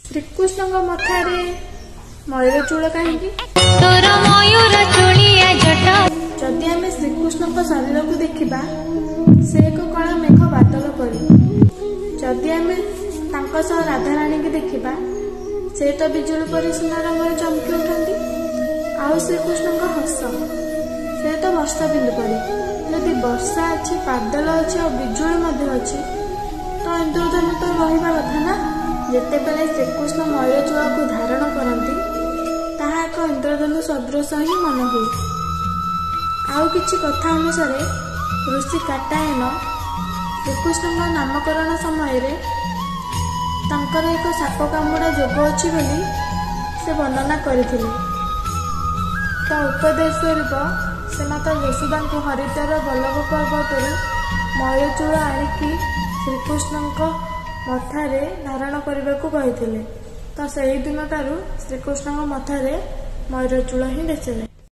श्रीकृष्ण मथारे मयूर चूल कहीं जदि आम श्रीकृष्ण शरीर को देखा से एक कला मेघ बादल परी जदि आम राधाराणी की देखा से तो बिजुली परी सुना रंग चमकी उठती आउ श्रीकृष्ण हस से तो वर्षा बिंदु परी जदि वर्षा अच्छी बादल अच्छी और बिजुली अच्छी तो इंद्रधनु तो रहा कथा ना जिते बेले श्रीकृष्ण मयूर चूल को धारण करती ताहा एक इंद्रधनु सदृश ही मन हुए। आउ किछि कथा अनुसार ऋषि काटायन श्रीकृष्ण नामकरण समय तांकर एक साप कामुड़ा जोग अच्छी बोली से वर्णना करथिले। तो उपदेश स्वरूप से माता यशोदा को हरिद्वार बल्लभ पर्वत मयूर चूल आणिकी श्रीकृष्ण मथारे धारण करने को कही। तो से ही दिन ठारू श्रीकृष्ण मथारे मयूर चूल ही देखिले।